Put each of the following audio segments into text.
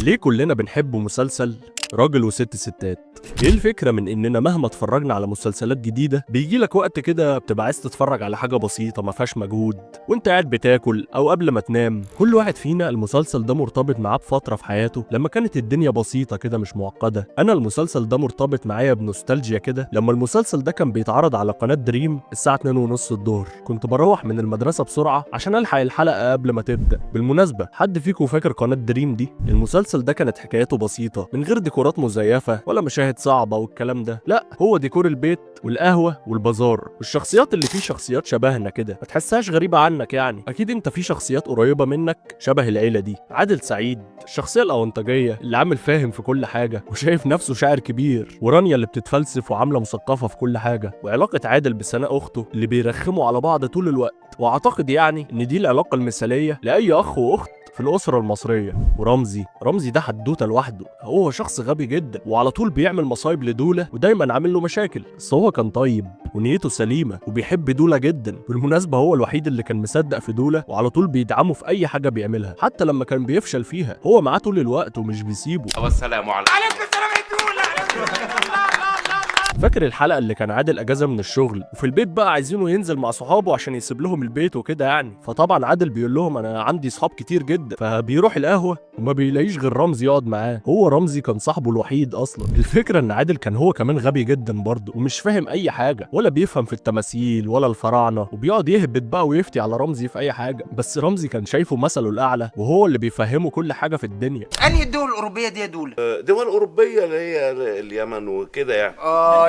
ليه كلنا بنحب مسلسل راجل وست ستات؟ ايه الفكرة من اننا مهما اتفرجنا على مسلسلات جديدة بيجيلك وقت كده بتبقى عايز تتفرج على حاجة بسيطة ما فيهاش مجهود وانت قاعد بتاكل او قبل ما تنام؟ كل واحد فينا المسلسل ده مرتبط معاه بفترة في حياته لما كانت الدنيا بسيطة كده مش معقدة. انا المسلسل ده مرتبط معايا بنوستالجيا كده لما المسلسل ده كان بيتعرض على قناة دريم الساعة 2:30 الظهر. كنت بروح من المدرسة بسرعة عشان الحق الحلقة قبل ما تبدأ. بالمناسبة، حد فيكم فاكر قناة دريم دي؟ المسلسل ده كانت حكايته بسيطة من غير ديكورات مزيفة ولا مشاهد صعبة والكلام ده، لا، هو ديكور البيت والقهوة والبازار والشخصيات اللي فيه شخصيات شبهنا كده ما تحسهاش غريبة عنك. يعني اكيد انت في شخصيات قريبة منك شبه العيلة دي. عادل سعيد الشخصية الأونطاجية اللي عامل فاهم في كل حاجة وشايف نفسه شاعر كبير، ورانيا اللي بتتفلسف وعاملة مثقفة في كل حاجة، وعلاقة عادل بسناء أخته اللي بيرخموا على بعض طول الوقت. واعتقد يعني ان دي العلاقة المثالية لأي أخ وأخت في الأسرة المصرية. ورمزي ده حدوته لوحده، هو شخص غبي جدا وعلى طول بيعمل مصايب لدولة ودايما عامل له مشاكل، بس هو كان طيب ونيته سليمة وبيحب دولة جدا. بالمناسبة هو الوحيد اللي كان مصدق في دولة وعلى طول بيدعمه في أي حاجة بيعملها، حتى لما كان بيفشل فيها هو معاه طول الوقت ومش بيسيبه. والسلام عليكم. عليكم السلام يا دولة. فاكر الحلقة اللي كان عادل اجازة من الشغل وفي البيت بقى عايزينه ينزل مع صحابه عشان يسيب لهم البيت وكده يعني؟ فطبعا عادل بيقول لهم انا عندي صحاب كتير جدا، فبيروح القهوة وما بيلاقيش غير رمزي يقعد معاه. هو رمزي كان صاحبه الوحيد اصلا. الفكرة ان عادل كان هو كمان غبي جدا برضه ومش فاهم اي حاجة ولا بيفهم في التماثيل ولا الفراعنة، وبيقعد يهبط بقى ويفتي على رمزي في اي حاجة، بس رمزي كان شايفه مثله الاعلى وهو اللي بيفهمه كل حاجة في الدنيا. انهي الدول الاوروبيه دي يا دولة؟ دول أوروبية اللي هي اليمن وكده يعني.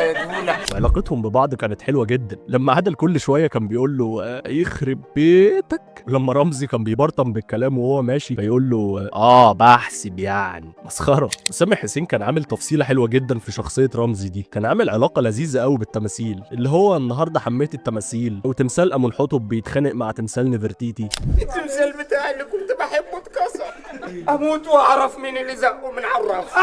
يا دولة. وعلاقتهم ببعض كانت حلوة جدا لما عادل كل شوية كان بيقول له يخرب بيتك، ولما رمزي كان بيبرطم بالكلام وهو ماشي فيقول له بحسب يعني. مسخرة. سامح حسين كان عامل تفصيلة حلوة جدا في شخصية رمزي دي، كان عامل علاقة لذيذة قوي بالتماثيل، اللي هو النهاردة حميت التماثيل وتمثال أمونحوتب بيتخانق مع تمثال نفرتيتي. التمثال بتاعي اللي كنت بحبه اتكسر، اموت واعرف مين اللي زقه من عراف.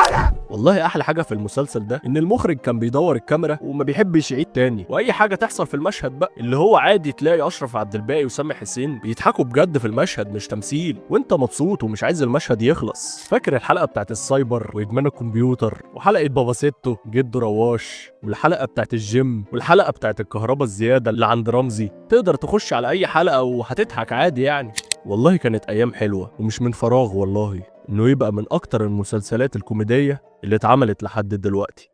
والله احلى حاجه في المسلسل ده ان المخرج كان بيدور الكاميرا وما بيحبش يعيد تاني، واي حاجه تحصل في المشهد بقى اللي هو عادي تلاقي اشرف عبد الباقي وسامح حسين بيضحكوا بجد في المشهد مش تمثيل، وانت مبسوط ومش عايز المشهد يخلص. فاكر الحلقه بتاعت السايبر وادمان الكمبيوتر وحلقه بابا ستو جده رواش والحلقه بتاعت الجيم والحلقه بتاعت الكهرباء الزياده اللي عند رمزي؟ تقدر تخش على اي حلقه وهتضحك عادي يعني. والله كانت ايام حلوه ومش من فراغ والله انه يبقى من اكتر المسلسلات الكوميديه اللي اتعملت لحد دلوقتي.